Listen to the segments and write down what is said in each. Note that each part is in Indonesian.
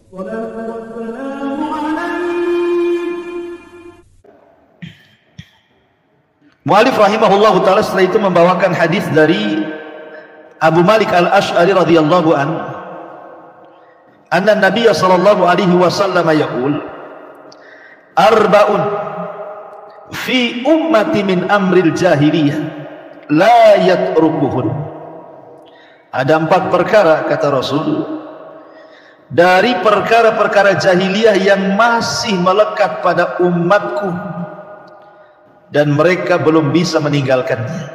Mu'alif rahimahullah ta'ala setelah itu membawakan hadis dari Abu Malik al-Ash'ari radhiyallahu an, anna Nabiya sallallahu alaihi wasallam yaqul arba'un fi ummati min amril jahiliyah la yatrukuhun. Ada 4 perkara, kata Rasul, dari perkara-perkara jahiliyah yang masih melekat pada umatku dan mereka belum bisa meninggalkannya.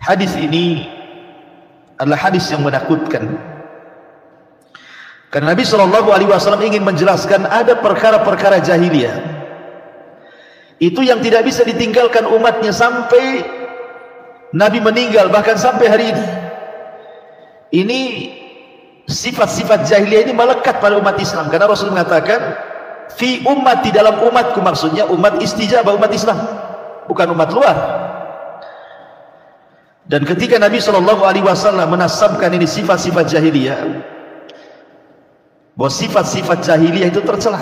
Hadis ini adalah hadis yang menakutkan, karena Nabi SAW ingin menjelaskan ada perkara-perkara jahiliyah itu yang tidak bisa ditinggalkan umatnya sampai Nabi meninggal, bahkan sampai hari ini. Ini sifat-sifat jahiliyah ini melekat pada umat Islam, karena Rasul mengatakan fi ummati, dalam umatku, maksudnya umat istijabah, umat Islam, bukan umat luar. Dan ketika Nabi SAW menasabkan ini sifat-sifat jahiliyah, bahwa sifat-sifat jahiliyah itu tercela.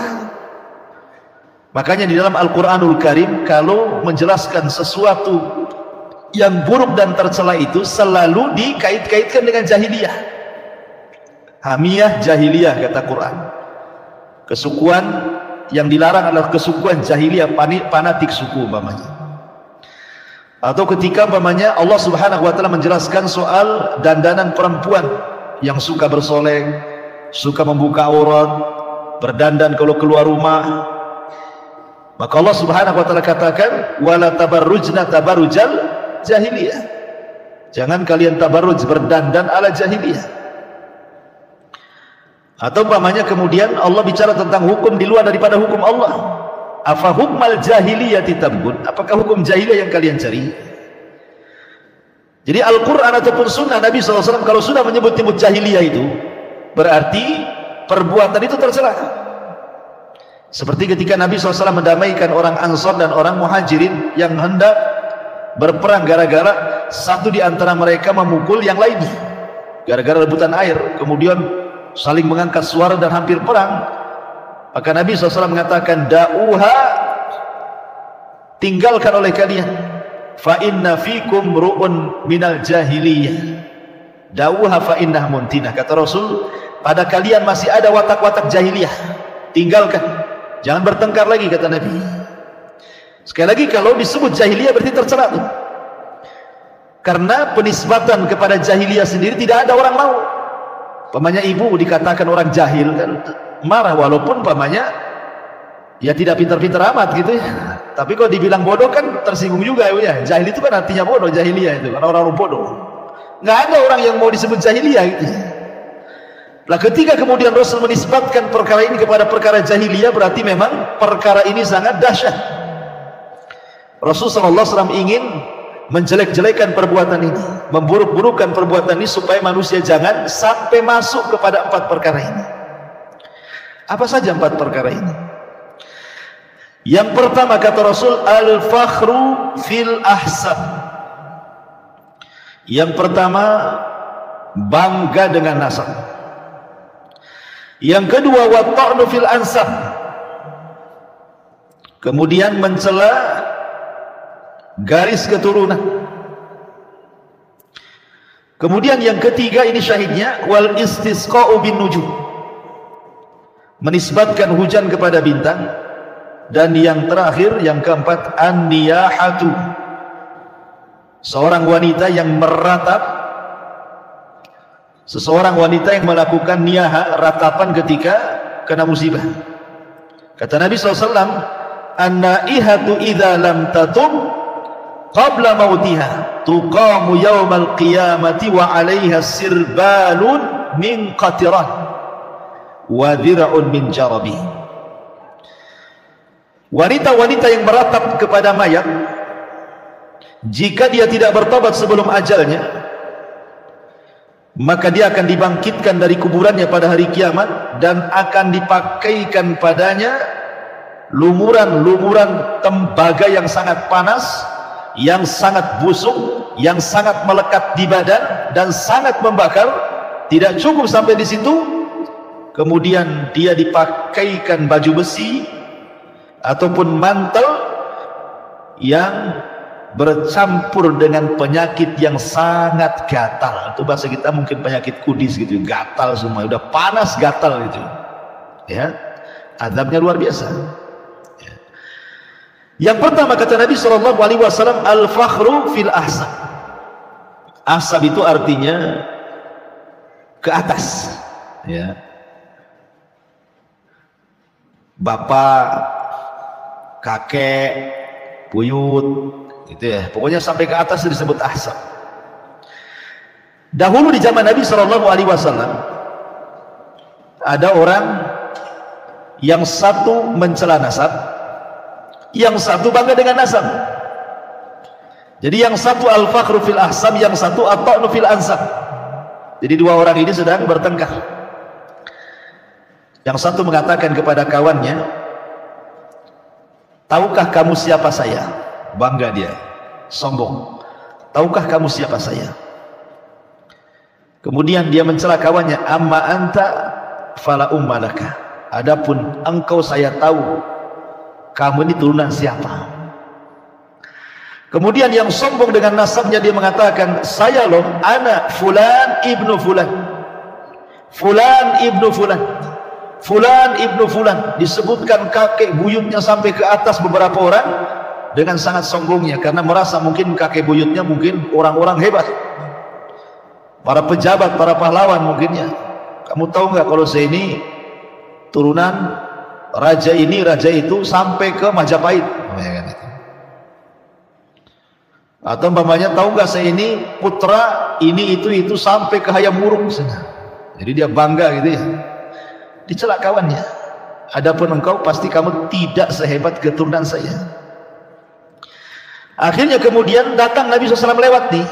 Makanya di dalam Al-Quranul Karim, kalau menjelaskan sesuatu yang buruk dan tercela itu selalu dikait-kaitkan dengan jahiliyah. Hamiyah jahiliyah, kata Quran. Kesukuan yang dilarang adalah kesukuan jahiliyah, fanatik suku umpamanya. Atau ketika umpamanya Allah Subhanahu wa taala menjelaskan soal dandanan perempuan yang suka bersolek, suka membuka aurat, berdandan kalau keluar rumah, maka Allah Subhanahu wa taala katakan wala tabarrujna tabarrujal jahiliyah. Jangan kalian tabarruj, berdandan ala jahiliyah. Atau umpamanya kemudian Allah bicara tentang hukum di luar daripada hukum Allah. Afa hukmal jahiliyati tabghun, apakah hukum jahiliyah yang kalian cari? Jadi Al-Quran ataupun sunnah Nabi SAW kalau sudah menyebut-nyebut jahiliyah itu berarti perbuatan itu tercela. Seperti ketika Nabi SAW mendamaikan orang Ansor dan orang Muhajirin yang hendak berperang gara-gara satu di antara mereka memukul yang lainnya gara-gara rebutan air, kemudian saling mengangkat suara dan hampir perang. Maka Nabi SAW mengatakan da'uha, tinggalkan oleh kalian, fa inna fikum ru'un minal jahiliyah, da'uha fa innah muntinah. Kata Rasul, pada kalian masih ada watak-watak jahiliyah, tinggalkan, jangan bertengkar lagi, kata Nabi. Sekali lagi, kalau disebut jahiliyah berarti tercela tuh, karena penisbatan kepada jahiliyah sendiri tidak ada orang mau. Pamannya ibu dikatakan orang jahil kan marah, walaupun pamannya ya tidak pintar-pintar amat gitu ya, tapi kalau dibilang bodoh kan tersinggung juga ya. Jahil itu kan artinya bodoh, jahiliyah itu orang-orang bodoh. Nggak ada orang yang mau disebut jahiliyah gitu. Lah ketika kemudian Rasul menisbatkan perkara ini kepada perkara jahiliyah, berarti memang perkara ini sangat dahsyat. Rasul SAW ingin menjelek-jelekan perbuatan ini, memburuk-burukkan perbuatan ini supaya manusia jangan sampai masuk kepada 4 perkara ini. Apa saja 4 perkara ini? Yang pertama, kata Rasul, al-fakhru fil ahsab. Yang pertama, bangga dengan nasab. Yang kedua, wa ta'nu fil ansab. Kemudian mencela garis keturunan. Kemudian yang ketiga, ini syahidnya, wal istisqa'u bin nujum, menisbatkan hujan kepada bintang. Dan yang terakhir, yang keempat, an-niyahatu, seorang wanita yang meratap, seseorang wanita yang melakukan niyaha, ratapan ketika kena musibah. Kata Nabi SAW, an-naihatu idza lam tatum qabla mautiha tuqamu yawmal qiyamati wa 'alaiha sirbalun min qatiran wa dira'un min jarabi. Wanita-wanita yang meratap kepada mayat, jika dia tidak bertobat sebelum ajalnya, maka dia akan dibangkitkan dari kuburannya pada hari kiamat dan akan dipakaikan padanya lumuran-lumuran tembaga yang sangat panas, yang sangat busuk, yang sangat melekat di badan dan sangat membakar. Tidak cukup sampai di situ, kemudian dia dipakaikan baju besi ataupun mantel yang bercampur dengan penyakit yang sangat gatal. Itu bahasa kita mungkin penyakit kudis gitu, gatal semua, udah panas gatal itu ya, azabnya luar biasa ya. Yang pertama kata Nabi SAW, al-fakhru fil ahsab. Ahsab itu artinya ke atas ya, bapak, kakek, buyut gitu ya, pokoknya sampai ke atas disebut ahsab. Dahulu di zaman Nabi SAW ada orang yang satu mencela nasab, yang satu bangga dengan nasab. Jadi yang satu al-fakhru fil ahsab, yang satu at-ta'nu fil ansab. Jadi dua orang ini sedang bertengkar. Yang satu mengatakan kepada kawannya, tahukah kamu siapa saya? Bangga dia, sombong. Tahukah kamu siapa saya? Kemudian dia mencela kawannya, amma anta fala ummalaka. Adapun engkau saya tahu, kamu ini turunan siapa? Kemudian yang sombong dengan nasabnya dia mengatakan, saya loh anak fulan ibnu fulan, fulan ibnu fulan, fulan ibnu fulan. Disebutkan kakek buyutnya sampai ke atas beberapa orang dengan sangat sombongnya, karena merasa mungkin kakek buyutnya mungkin orang-orang hebat, para pejabat, para pahlawan mungkinnya. Kamu tahu nggak kalau saya ini turunan raja ini, raja itu sampai ke Majapahit, atau umpamanya tahu nggak saya ini putra ini itu sampai ke Hayam Wuruk sana. Jadi dia bangga gitu ya, dicela kawannya. Adapun engkau pasti kamu tidak sehebat keturunan saya. Akhirnya kemudian datang Nabi SAW lewat nih.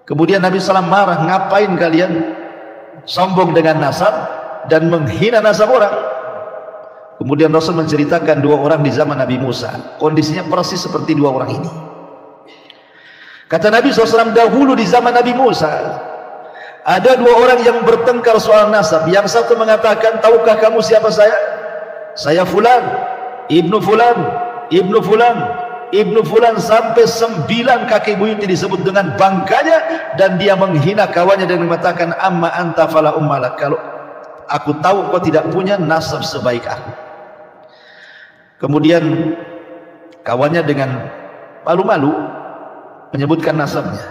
Kemudian Nabi SAW marah, ngapain kalian sombong dengan nasab dan menghina nasab orang? Kemudian Rasul menceritakan dua orang di zaman Nabi Musa, kondisinya persis seperti dua orang ini. Kata Nabi SAW, dahulu di zaman Nabi Musa ada dua orang yang bertengkar soal nasab. Yang satu mengatakan, tahukah kamu siapa saya? Saya fulan, ibnu fulan, ibnu fulan, ibnu fulan, sampai 9 kakek buyutnya disebut dengan bangganya, dan dia menghina kawannya dan mengatakan, amma anta fala ummalak. Kalau aku tahu kau tidak punya nasab sebaik aku. Kemudian kawannya dengan malu-malu menyebutkan nasabnya.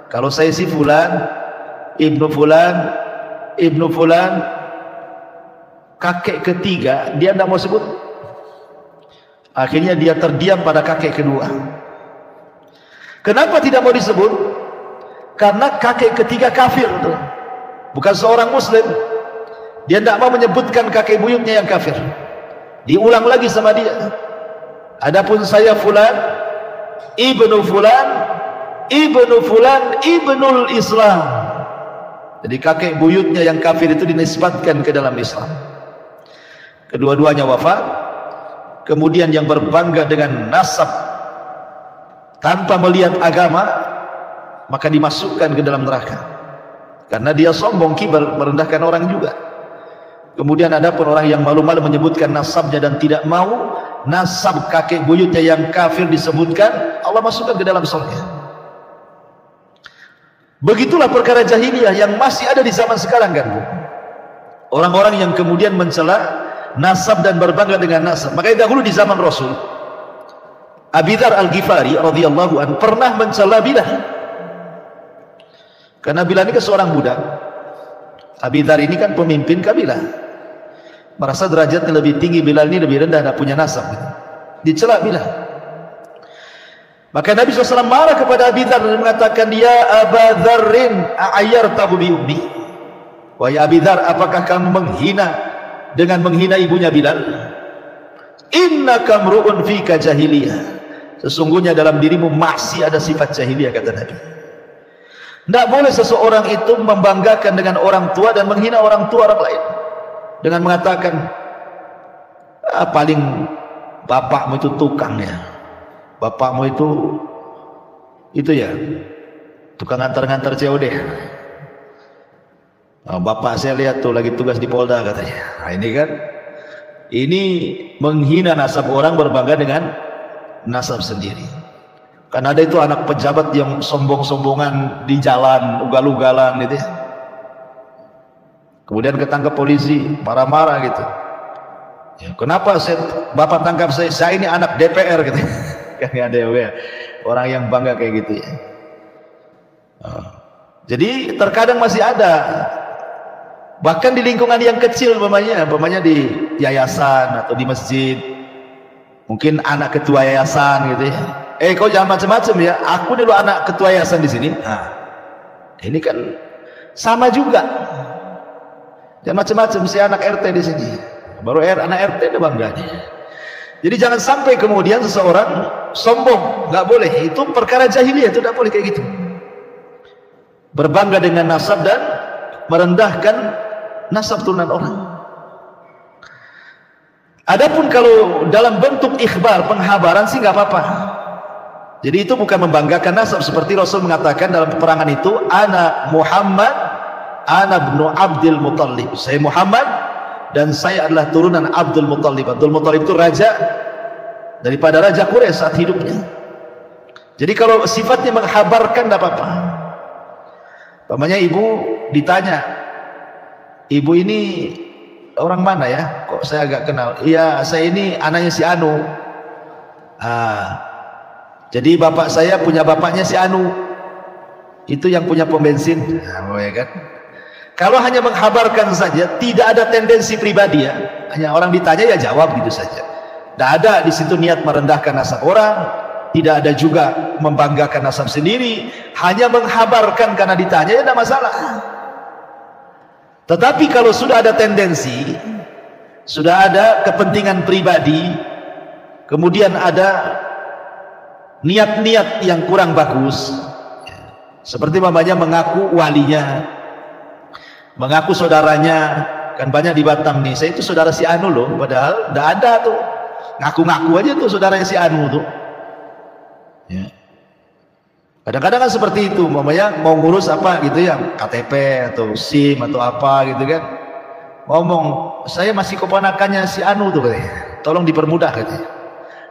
Kalau saya si fulan, ibnu fulan, ibnu fulan, kakek ketiga dia tidak mau sebut. Akhirnya dia terdiam pada kakek kedua. Kenapa tidak mau disebut? Karena kakek ketiga kafir tuh, bukan seorang muslim. Dia tidak mau menyebutkan kakek buyutnya yang kafir. Diulang lagi sama dia, adapun saya fulan, ibnu fulan, ibnu fulan, ibnul Islam. Jadi kakek buyutnya yang kafir itu dinisbatkan ke dalam Islam. Kedua-duanya wafat. Kemudian yang berbangga dengan nasab tanpa melihat agama, maka dimasukkan ke dalam neraka, karena dia sombong, kibar, merendahkan orang juga. Kemudian ada pun orang yang malu-malu menyebutkan nasabnya dan tidak mau nasab kakek buyutnya yang kafir disebutkan, Allah masukkan ke dalam surga. Begitulah perkara jahiliyah yang masih ada di zaman sekarang kan, Bu. Orang-orang yang kemudian mencela nasab dan berbangga dengan nasab. Makanya dahulu di zaman Rasul, Abi Dzar Al-Ghifari radhiyallahu anhu pernah mencela Bilal. Karena Bilal ini kan seorang budak. Abi Dzar ini kan pemimpin kabilah, merasa derajatnya lebih tinggi, Bilal ini lebih rendah, tidak punya nasab. Dicela Bilal. Maka Nabi SAW marah kepada Abi Dzar dan mengatakan, ya Aba Dzarrin a'ayyartahu bi ummi. Wahai Abi Dzar, apakah kamu menghina dengan menghina ibunya Bilal? Innaka mru'un fika jahiliyah. Sesungguhnya dalam dirimu masih ada sifat jahiliyah, kata Nabi. Tidak boleh seseorang itu membanggakan dengan orang tua dan menghina orang tua orang lain dengan mengatakan, paling bapakmu itu tukang ya, bapakmu itu ya tukang ngantar-ngantar COD. Oh, bapak saya lihat tuh lagi tugas di Polda katanya. Nah, ini kan, ini menghina nasab orang, berbangga dengan nasab sendiri. Kan ada itu anak pejabat yang sombong-sombongan di jalan, ugal-ugalan gitu ya. Kemudian ketangkep polisi, marah-marah gitu. Ya, kenapa bapak tangkap saya? Saya ini anak DPR gitu. Kan ada ya, orang yang bangga kayak gitu ya. Oh. Jadi terkadang masih ada, bahkan di lingkungan yang kecil, umpamanya di yayasan atau di masjid, mungkin anak ketua yayasan gitu ya. Kau jangan macam-macam ya, aku dulu anak ketua yayasan di sini. Nah, ini kan sama juga. Jangan macam-macam, saya anak RT di sini. Baru anak RT itu bangganya. Jadi jangan sampai kemudian seseorang sombong, nggak boleh. Itu perkara jahiliyah, itu nggak boleh kayak gitu. Berbangga dengan nasab dan merendahkan nasab turunan orang. Adapun kalau dalam bentuk ikhbar, penghabaran sih nggak apa-apa. Jadi itu bukan membanggakan nasab, seperti Rasul mengatakan dalam peperangan itu, ana Muhammad, ana ibnu Abdul Muttalib. Saya Muhammad dan saya adalah turunan Abdul Muttalib. Abdul Muttalib itu raja daripada raja Quraisy saat hidupnya. Jadi kalau sifatnya menghabarkan tidak apa-apa. Pamannya ibu ditanya, ibu ini orang mana ya? Kok saya agak kenal? Iya, saya ini anaknya si Anu. Jadi bapak saya punya bapaknya si Anu. Itu yang punya pom bensin. Ya kan? Kalau hanya menghabarkan saja, tidak ada tendensi pribadi ya. Hanya orang ditanya ya jawab gitu saja. Tidak ada di situ niat merendahkan nasab orang. Tidak ada juga membanggakan nasab sendiri, hanya menghabarkan karena ditanya ya tidak masalah. Tetapi kalau sudah ada tendensi, sudah ada kepentingan pribadi, kemudian ada niat-niat yang kurang bagus, seperti mamanya mengaku walinya, mengaku saudaranya. Kan banyak di Batam nih, saya itu saudara si Anu loh, padahal tidak ada tuh, ngaku-ngaku aja tuh saudaranya si Anu tuh. Ya. Kadang-kadang kan seperti itu, mamanya mau ngurus apa gitu ya, KTP atau SIM atau apa gitu kan, ngomong saya masih keponakannya si Anu tuh katanya, tolong dipermudah katanya.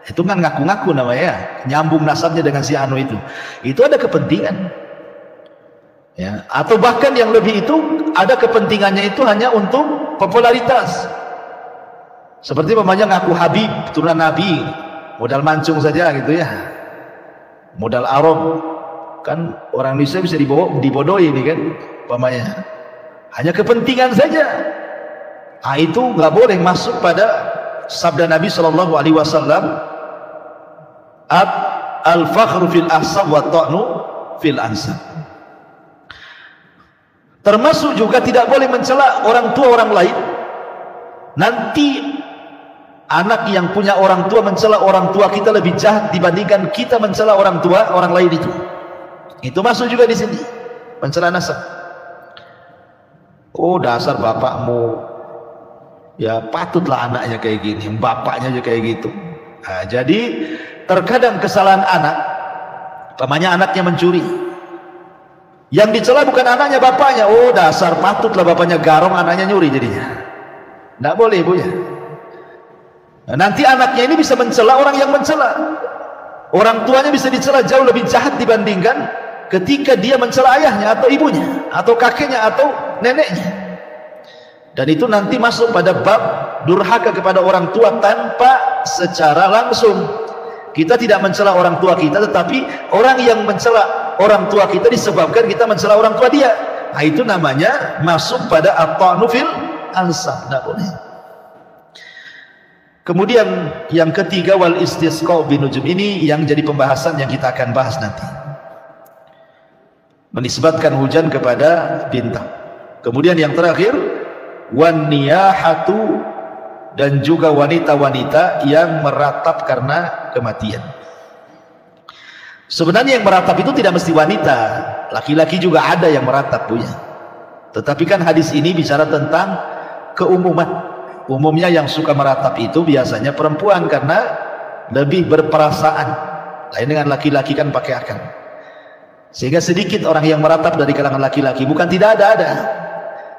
Itu kan ngaku-ngaku namanya, nyambung nasabnya dengan si Anu itu ada kepentingan ya. Atau bahkan yang lebih itu, ada kepentingannya itu hanya untuk popularitas, seperti mamanya ngaku Habib, turunan Nabi, modal mancung saja gitu ya, modal Arab. Kan orang Indonesia bisa dibodohi ini kan, umpamanya hanya kepentingan saja. Nah, itu nggak boleh masuk pada sabda Nabi Shallallahu Alaihi Wasallam, al-fakhru fil ahsab wa ta'nu fil ansab. Termasuk juga tidak boleh mencela orang tua orang lain. Nanti anak yang punya orang tua mencela orang tua kita lebih jahat dibandingkan kita mencela orang tua orang lain itu. Itu masuk juga di sini, mencela nasab. Oh, dasar bapakmu, ya patutlah anaknya kayak gini, bapaknya aja kayak gitu. Nah, jadi terkadang kesalahan anak, pamannya anaknya mencuri, yang dicela bukan anaknya, bapaknya. Oh, dasar patutlah bapaknya garong, anaknya nyuri jadinya. Nggak boleh ibunya. Nah, nanti anaknya ini bisa mencela orang yang mencela. Orang tuanya bisa dicela jauh lebih jahat dibandingkan ketika dia mencela ayahnya atau ibunya atau kakeknya atau neneknya. Dan itu nanti masuk pada bab durhaka kepada orang tua tanpa secara langsung. Kita tidak mencela orang tua kita, tetapi orang yang mencela orang tua kita disebabkan kita mencela orang tua dia. Nah, itu namanya masuk pada at-ta'nu fil ansab, tidak boleh. Kemudian yang ketiga, wal istisqa binujum, ini yang jadi pembahasan yang kita akan bahas nanti, menisbatkan hujan kepada bintang. Kemudian yang terakhir, wan niyahatu, dan juga wanita-wanita yang meratap karena kematian. Sebenarnya yang meratap itu tidak mesti wanita, laki-laki juga ada yang meratap, punya. Tetapi kan hadis ini bicara tentang keumuman. Umumnya yang suka meratap itu biasanya perempuan karena lebih berperasaan. Lain dengan laki-laki kan pakai akal. Sehingga sedikit orang yang meratap dari kalangan laki-laki, bukan tidak ada.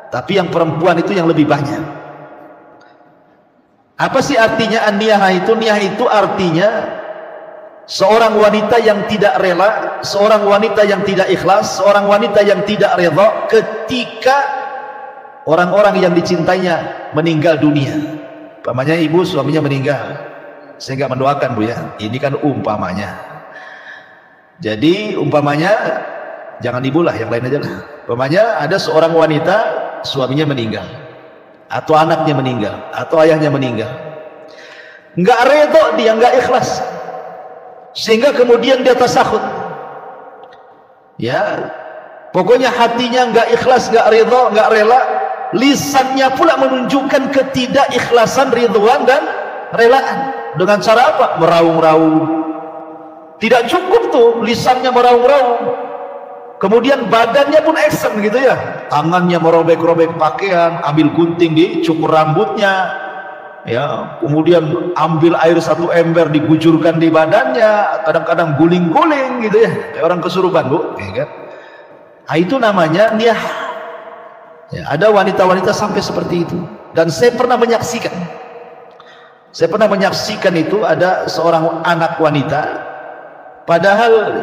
tapi yang perempuan itu yang lebih banyak. Apa sih artinya an-niyahah itu? Niyah itu artinya seorang wanita yang tidak rela, seorang wanita yang tidak ikhlas, seorang wanita yang tidak redha ketika orang-orang yang dicintainya meninggal dunia. Umpamanya ibu suaminya meninggal, saya nggak mendoakan Bu ya, ini kan umpamanya. Jadi umpamanya, jangan ibu lah, yang lain aja lah. Umpamanya ada seorang wanita suaminya meninggal, atau anaknya meninggal, atau ayahnya meninggal, nggak redha dia, nggak ikhlas, sehingga kemudian dia tasahud, ya pokoknya hatinya nggak ikhlas, nggak redha, nggak rela, lisannya pula menunjukkan ketidakikhlasan, ridwan dan relaan. Dengan cara apa? Meraung-raung. Tidak cukup tuh lisannya meraung-raung, kemudian badannya pun action gitu ya, tangannya merobek-robek pakaian, ambil gunting dicukur rambutnya, ya, kemudian ambil air 1 ember digujurkan di badannya, kadang-kadang guling-guling gitu ya, kayak orang kesurupan Bu, ya kan? Nah, itu namanya niyah. Ya, ada wanita-wanita sampai seperti itu, dan saya pernah menyaksikan itu. Ada seorang anak wanita, padahal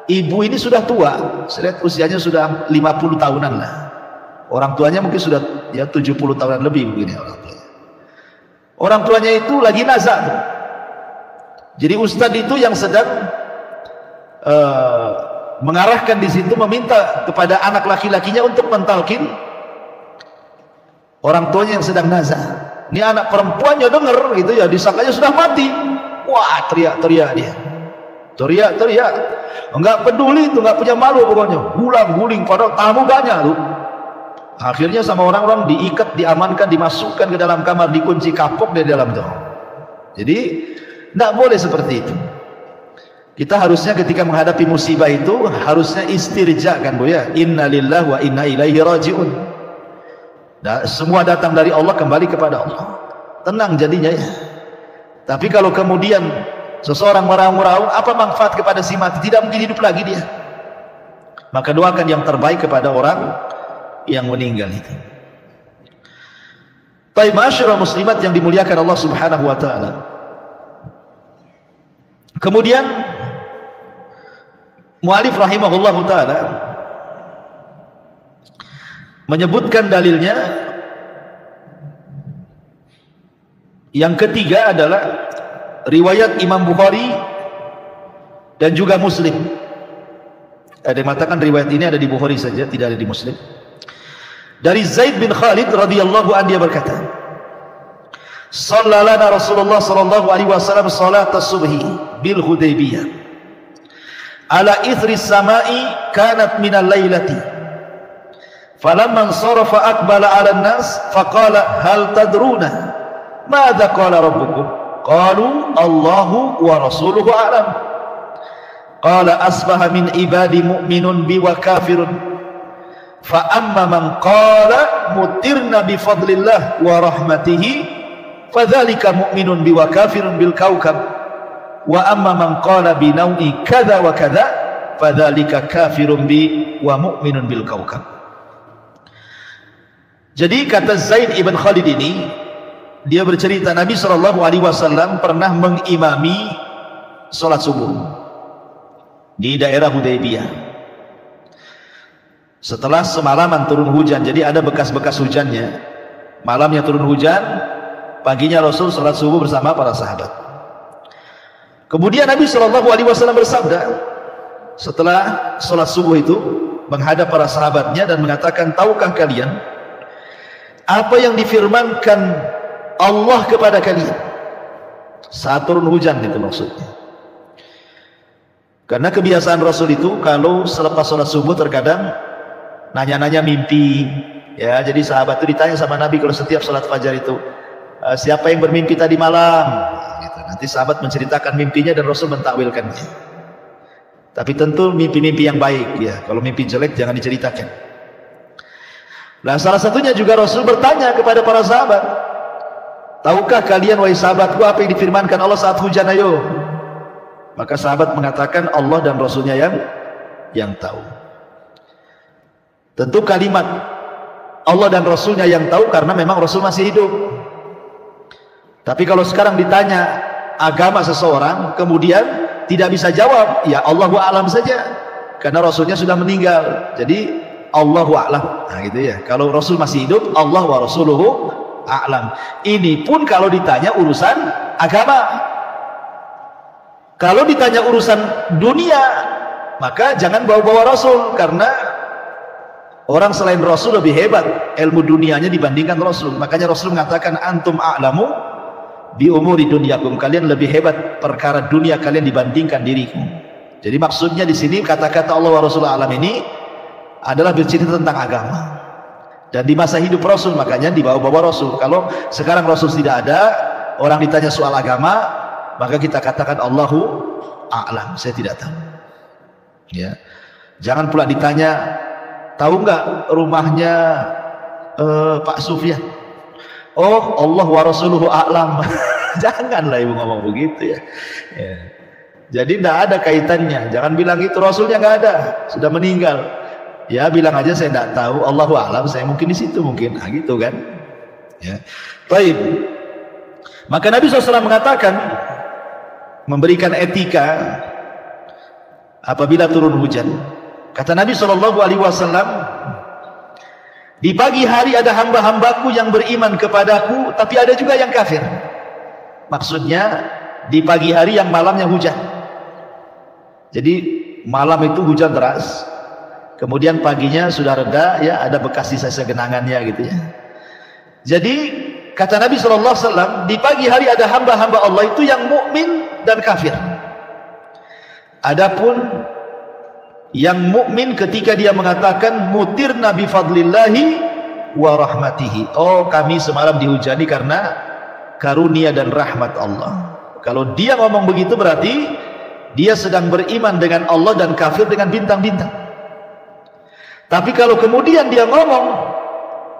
ibu ini sudah tua, saya lihat usianya sudah 50 tahunan lah, orang tuanya mungkin sudah ya 70 tahunan lebih begini orang tuanya itu lagi nazar. Jadi ustadz itu yang sedang mengarahkan di situ, meminta kepada anak laki-lakinya untuk mentalkin orang tuanya yang sedang nazar. Ini anak perempuannya dengar gitu ya, disangkanya sudah mati. Wah, teriak-teriak dia, teriak-teriak, enggak peduli itu, enggak punya malu pokoknya, gulang-guling, padahal tamu banyak tuh. Akhirnya sama orang-orang diikat, diamankan, dimasukkan ke dalam kamar, dikunci kapok di dalam tuh. Jadi enggak boleh seperti itu. Kita harusnya ketika menghadapi musibah itu harusnya istirja kan Bu ya, inna lillahi wa inna ilaihi raji'un. Semua datang dari Allah, kembali kepada Allah, tenang jadinya ya. Tapi kalau kemudian seseorang meraung-raung, apa manfaat kepada si mati? Tidak mungkin hidup lagi dia. Maka doakan yang terbaik kepada orang yang meninggal itu. Baik, ma'asyiral muslimat yang dimuliakan Allah Subhanahu wa taala. Kemudian mu'alif rahimahullahu taala menyebutkan dalilnya yang ketiga adalah riwayat Imam Bukhari dan juga Muslim. Ada yang mengatakan riwayat ini ada di Bukhari saja, tidak ada di Muslim. Dari Zaid bin Khalid radhiyallahu anhu, dia berkata, "Shallana Rasulullah sallallahu alaihi wasallam salat as-subhi bil Hudaybiyah. Ala ithri samai kanat min al-lailati. Falamman sarafa aqbala 'ala an-nas faqala hal tadruna madza qala rabbukum? Qalu Allahu wa rasuluhu a'lam. Qala asbaha min ibadi mu'minun bi wa kafirun. Fa amma man qala mutirna bi fadlillah wa rahmatihi fadzalika mu'minun bi wa kafirun bil kaukab. Wa amma man qala bi naui kadza wa kadza fadzalika kafirun bi wa mu'minun bil kaukab." Jadi kata Zaid ibn Khalid ini, dia bercerita Nabi SAW pernah mengimami sholat subuh di daerah Hudaybiyah. Setelah semalaman turun hujan, jadi ada bekas-bekas hujannya. Malamnya turun hujan, paginya Rasul sholat subuh bersama para sahabat. Kemudian Nabi SAW bersabda setelah sholat subuh itu, menghadap para sahabatnya dan mengatakan, "Tahukah kalian apa yang difirmankan Allah kepada kalian saat turun hujan?" Itu maksudnya. Karena kebiasaan Rasul itu kalau selepas sholat subuh terkadang nanya-nanya mimpi, ya. Jadi sahabat itu ditanya sama Nabi kalau setiap sholat fajar itu, siapa yang bermimpi tadi malam? Gitu. Nanti sahabat menceritakan mimpinya dan Rasul mentakwilkannya. Tapi tentu mimpi-mimpi yang baik, ya. Kalau mimpi jelek jangan diceritakan. Nah, salah satunya juga Rasul bertanya kepada para sahabat, "Tahukah kalian wahai sahabatku apa yang difirmankan Allah saat hujan? Ayo." Maka sahabat mengatakan Allah dan Rasulnya yang tahu. Tentu kalimat Allah dan Rasulnya yang tahu karena memang Rasul masih hidup. Tapi kalau sekarang ditanya agama seseorang kemudian tidak bisa jawab, ya Allahu a'lam saja, karena Rasulnya sudah meninggal. Jadi Allahu a'lam, nah gitu ya. Kalau Rasul masih hidup, Allah wa rasuluhu a'lam. Ini pun kalau ditanya urusan agama. Kalau ditanya urusan dunia, maka jangan bawa-bawa Rasul, karena orang selain Rasul lebih hebat ilmu dunianya dibandingkan Rasul. Makanya Rasul mengatakan antum a'lamu bi umuri dunyakum, kalian lebih hebat perkara dunia kalian dibandingkan diriku. Jadi maksudnya di sini kata-kata Allah wa Rasul a'lam ini adalah bercerita tentang agama. Dan di masa hidup Rasul makanya dibawa-bawa Rasul. Kalau sekarang Rasul tidak ada, orang ditanya soal agama, maka kita katakan Allahu a'lam, saya tidak tahu. Ya. Jangan pula ditanya, tahu nggak rumahnya Pak Sufyan? Oh, Allah wa rasuluhu a'lam. Janganlah ibu ngomong begitu ya. Ya. Jadi tidak ada kaitannya. Jangan bilang itu, Rasulnya nggak ada, sudah meninggal. Ya bilang aja saya tidak tahu, Allahu a'lam, saya mungkin di situ mungkin. Nah, gitu kan. Ya. Baik. Maka Nabi SAW mengatakan, memberikan etika apabila turun hujan. Kata Nabi SAW, di pagi hari ada hamba-hambaku yang beriman kepadaku, tapi ada juga yang kafir. Maksudnya di pagi hari yang malamnya hujan. Jadi malam itu hujan deras, kemudian paginya sudah reda, ya ada bekas sisa genangannya gitu ya. Jadi kata Nabi SAW, di pagi hari ada hamba-hamba Allah itu yang mukmin dan kafir. Adapun yang mukmin ketika dia mengatakan mutirna bi fadlillahi wa rahmatihi, oh kami semalam dihujani karena karunia dan rahmat Allah. Kalau dia ngomong begitu berarti dia sedang beriman dengan Allah dan kafir dengan bintang-bintang. Tapi kalau kemudian dia ngomong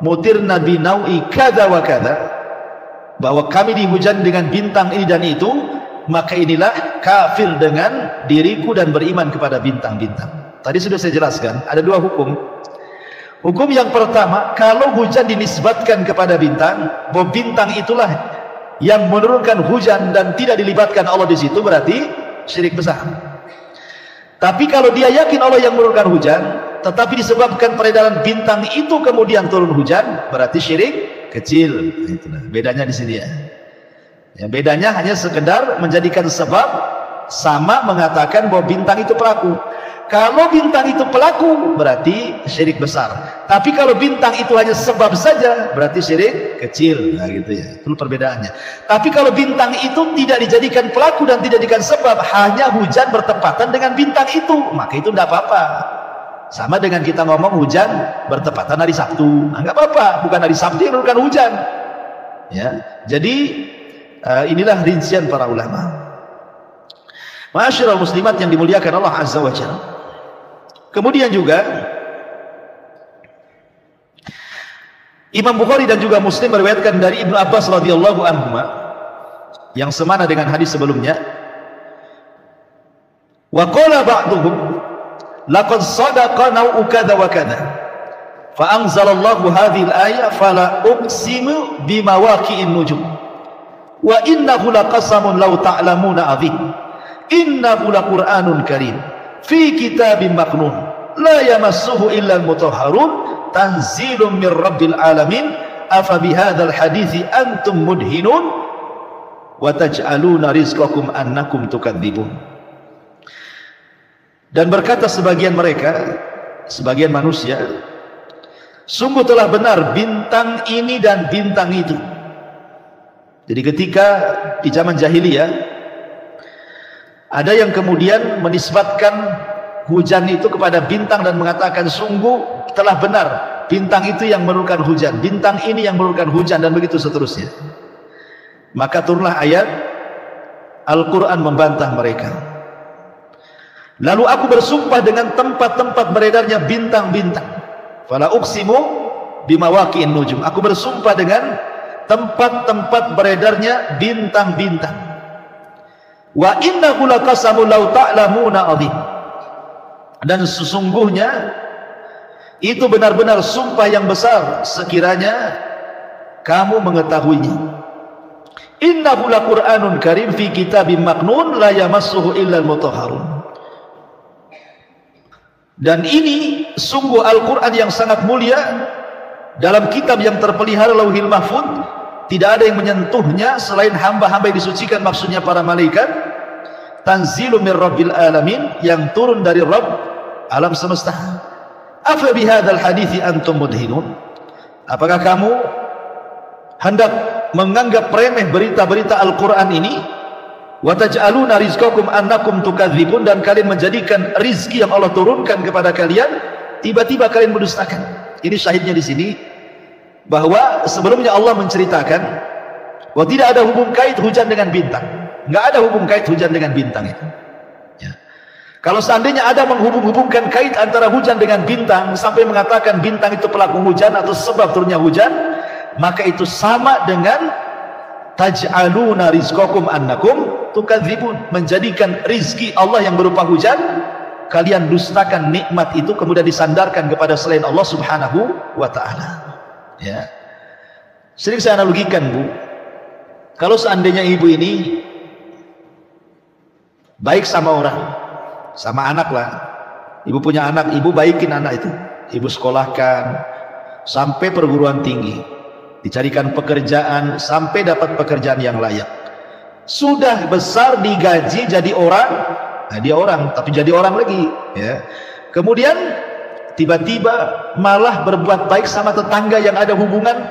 mutirna bi nau'i kada wa kada, bahwa kami dihujani dengan bintang ini dan itu, maka inilah kafir dengan diriku dan beriman kepada bintang-bintang. Tadi sudah saya jelaskan, ada dua hukum. Hukum yang pertama, kalau hujan dinisbatkan kepada bintang, bahwa bintang itulah yang menurunkan hujan dan tidak dilibatkan Allah di situ, berarti syirik besar. Tapi kalau dia yakin Allah yang menurunkan hujan, tetapi disebabkan peredaran bintang itu kemudian turun hujan, berarti syirik kecil. Itulah bedanya di sini ya. Ya, bedanya hanya sekedar menjadikan sebab, sama mengatakan bahwa bintang itu pelaku. Kalau bintang itu pelaku berarti syirik besar. Tapi kalau bintang itu hanya sebab saja berarti syirik kecil. Nah gitu ya. Itu perbedaannya. Tapi kalau bintang itu tidak dijadikan pelaku dan tidak dijadikan sebab, hanya hujan bertepatan dengan bintang itu, maka itu tidak apa-apa. Sama dengan kita ngomong hujan bertepatan hari Sabtu. Nah, nggak apa-apa. Bukan hari Sabtu yang menurunkan hujan. Ya. Jadi inilah rincian para ulama. Ma'asyiral muslimat yang dimuliakan Allah Azza wa Jalla. Kemudian juga Imam Bukhari dan juga Muslim meriwayatkan dari Ibnu Abbas radhiyallahu anhu yang semana dengan hadis sebelumnya. Wa qala ba'duhum laqad sadaqa naw'u kadza wa kadza. Fa anzalallahu hadhihi al-ayah fala uqsimu bimawaqi'in nujum. Wa innahu laqasamun law ta'lamuna 'azim. Innahu laqur'anun karim fi kitabim maknun la yamassuhu illa al-mutahharun tanzilun min rabbil alamin afa bihadzal hadithi antum mudhinun wa taj'aluna rizqakum annakum tukadzibun. Dan berkata sebagian mereka, sebagian manusia, sungguh telah benar bintang ini dan bintang itu. Jadi ketika di zaman jahiliyah ada yang kemudian menisbatkan hujan itu kepada bintang dan mengatakan sungguh telah benar bintang itu yang menurunkan hujan, bintang ini yang menurunkan hujan, dan begitu seterusnya. Maka turunlah ayat Al-Quran membantah mereka. Lalu aku bersumpah dengan tempat-tempat beredarnya bintang-bintang. Fala uqsimu bimawaqi'in nujum. Aku bersumpah dengan tempat-tempat beredarnya bintang-bintang. Wa innahu laqasamun law ta'lamuna 'azim. Dan sesungguhnya Itu benar-benar sumpah yang besar sekiranya kamu mengetahuinya. Innahu laqur'anun karim fi kitabim maknun la yamassuhu illal mutahharun. Dan ini sungguh Al-Quran yang sangat mulia dalam kitab yang terpelihara Lauhil Mahfuz, tidak ada yang menyentuhnya selain hamba-hamba yang disucikan, maksudnya para malaikat. Tanzilu min rabbil alamin, yang turun dari Rabb alam semesta. Afa bihadzal hadithi antum mudhinun, apakah kamu hendak menganggap remeh berita-berita Al-Quran ini? Wa taj'aluna rizqakum annakum tukadzibun, dan kalian menjadikan rizki yang Allah turunkan kepada kalian tiba-tiba kalian mendustakan. Ini syahidnya di sini bahwa sebelumnya Allah menceritakan bahwa tidak ada hubung kait hujan dengan bintang. Enggak ada hubung kait hujan dengan bintang itu. Ya. Kalau seandainya ada menghubung-hubungkan kait antara hujan dengan bintang sampai mengatakan bintang itu pelaku hujan atau sebab turunnya hujan, maka itu sama dengan taj'aluna rizqakum annakum tukadzibun, menjadikan rizki Allah yang berupa hujan kalian dustakan nikmat itu, kemudian disandarkan kepada selain Allah subhanahu wa ta'ala. Ya. Sering saya analogikan, Bu, kalau seandainya ibu ini baik sama orang, sama anak lah, ibu punya anak, ibu baikin anak itu, ibu sekolahkan sampai perguruan tinggi, dicarikan pekerjaan sampai dapat pekerjaan yang layak, sudah besar digaji jadi orang. Nah, dia orang tapi jadi orang lagi, ya. Kemudian tiba-tiba malah berbuat baik sama tetangga yang ada hubungan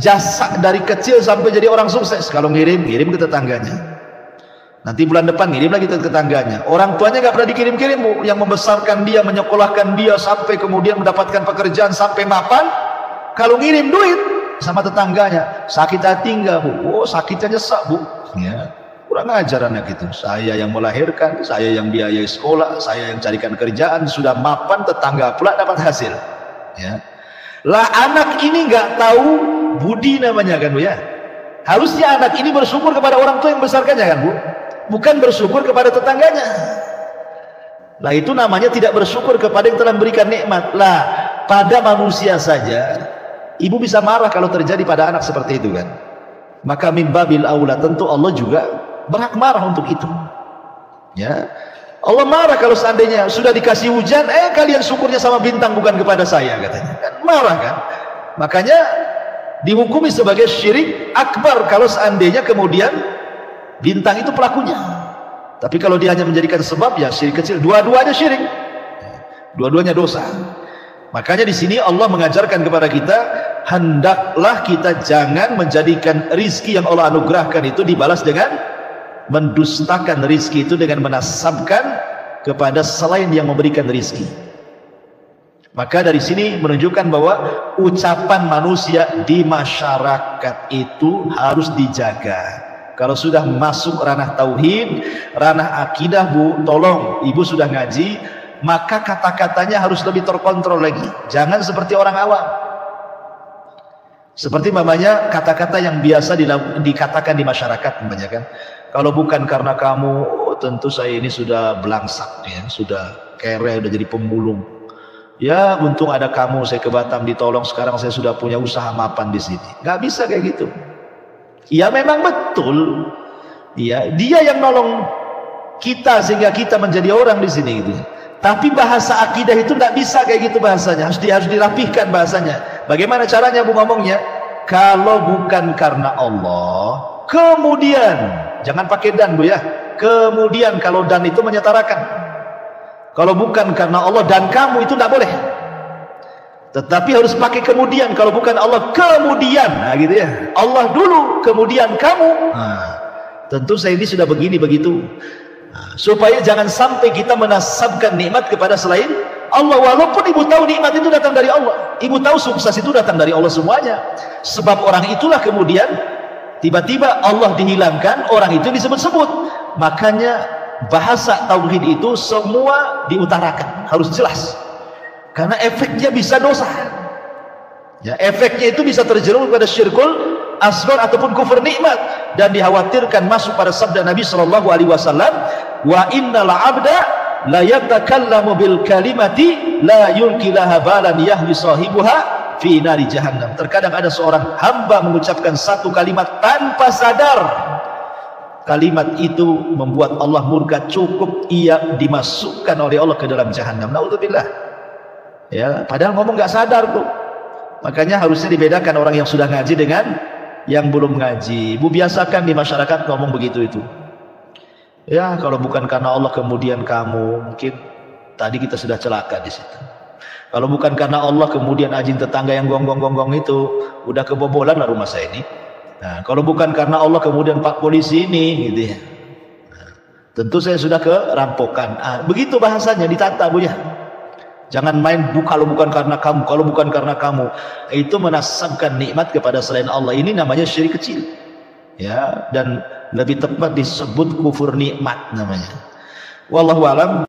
jasa dari kecil sampai jadi orang sukses. Kalau ngirim ke tetangganya, nanti bulan depan ngirim lagi ke tetangganya. Orang tuanya nggak pernah dikirim-kirim, Bu, yang membesarkan dia, menyekolahkan dia sampai kemudian mendapatkan pekerjaan sampai mapan. Kalau ngirim duit sama tetangganya, sakit hati enggak, Bu? Oh, sakitnya nyesek, Bu, ya. Kurang ajar anak itu. Saya yang melahirkan, saya yang biayai sekolah, saya yang carikan kerjaan, sudah mapan, tetangga pula dapat hasil, ya. Lah anak ini nggak tahu budi namanya, kan, Bu, ya. Harusnya anak ini bersyukur kepada orang tua yang membesarkannya, kan, Bu, bukan bersyukur kepada tetangganya. Lah itu namanya tidak bersyukur kepada yang telah memberikan nikmat. Lah pada manusia saja ibu bisa marah kalau terjadi pada anak seperti itu, kan. Maka min babil aula tentu Allah juga berhak marah untuk itu, ya. Allah marah kalau seandainya sudah dikasih hujan, kalian syukurnya sama bintang bukan kepada saya, katanya, kan. Marah, kan. Makanya dihukumi sebagai syirik akbar kalau seandainya kemudian bintang itu pelakunya. Tapi kalau dia hanya menjadikan sebab, ya syirik kecil. Dua-duanya syirik, dua-duanya dosa. Makanya di sini Allah mengajarkan kepada kita, hendaklah kita jangan menjadikan rizki yang Allah anugerahkan itu dibalas dengan mendustakan rizki itu, dengan menasabkan kepada selain yang memberikan rizki. Maka dari sini menunjukkan bahwa ucapan manusia di masyarakat itu harus dijaga. Kalau sudah masuk ranah tauhid, ranah akidah, Bu, tolong, ibu sudah ngaji, maka kata-katanya harus lebih terkontrol lagi. Jangan seperti orang awam, seperti mamanya kata-kata yang biasa dikatakan di masyarakat, namanya, kan. Kalau bukan karena kamu, tentu saya ini sudah belangsak, ya, sudah kere, udah jadi pemulung. Ya untung ada kamu, saya ke Batam ditolong, sekarang saya sudah punya usaha mapan di sini. Nggak bisa kayak gitu. Ya memang betul, ya dia yang nolong kita sehingga kita menjadi orang di sini, gitu. Tapi bahasa akidah itu nggak bisa kayak gitu bahasanya, harus dirapihkan bahasanya. Bagaimana caranya, Bu, ngomongnya? Kalau bukan karena Allah, kemudian jangan pakai dan, Bu, ya. Kemudian, kalau dan itu menyetarakan. Kalau bukan karena Allah dan kamu itu tidak boleh. Tetapi harus pakai kemudian. Kalau bukan Allah, kemudian, nah gitu, ya. Allah dulu, kemudian kamu. Nah, tentu saya ini sudah begini begitu. Nah, supaya jangan sampai kita menasabkan nikmat kepada selain Allah, walaupun ibu tahu nikmat itu datang dari Allah, ibu tahu sukses itu datang dari Allah semuanya. Sebab orang itulah kemudian tiba-tiba Allah dihilangkan, orang itu disebut-sebut. Makanya bahasa tauhid itu semua diutarakan, harus jelas. Karena efeknya bisa dosa. Ya, efeknya itu bisa terjerumus pada syirkul asghar ataupun kufur nikmat, dan dikhawatirkan masuk pada sabda Nabi sallallahu alaihi wasallam, wa innal 'abda la yatakallamu bil kalimati la yulqi laha balan yahwi sahibuha fi nari jahannam. Terkadang ada seorang hamba mengucapkan satu kalimat tanpa sadar, kalimat itu membuat Allah murka, cukup ia dimasukkan oleh Allah ke dalam jahannam. Naudzubillah. Ya, padahal ngomong nggak sadar tuh. Makanya harusnya dibedakan orang yang sudah ngaji dengan yang belum ngaji. Bu, biasakan di masyarakat ngomong begitu itu. Ya, kalau bukan karena Allah kemudian kamu, mungkin tadi kita sudah celaka di situ. Kalau bukan karena Allah kemudian anjing tetangga yang gonggong-gonggong itu udah kebobolan lah rumah saya ini. Nah, kalau bukan karena Allah kemudian Pak Polisi ini gitu ya. Nah, tentu saya sudah kerampokan. Nah, begitu bahasanya ditata, Bu ya. Jangan main kalau bukan karena kamu, kalau bukan karena kamu. Itu menasabkan nikmat kepada selain Allah. Ini namanya syirik kecil. Ya, dan lebih tepat disebut kufur nikmat namanya. Wallahu alam.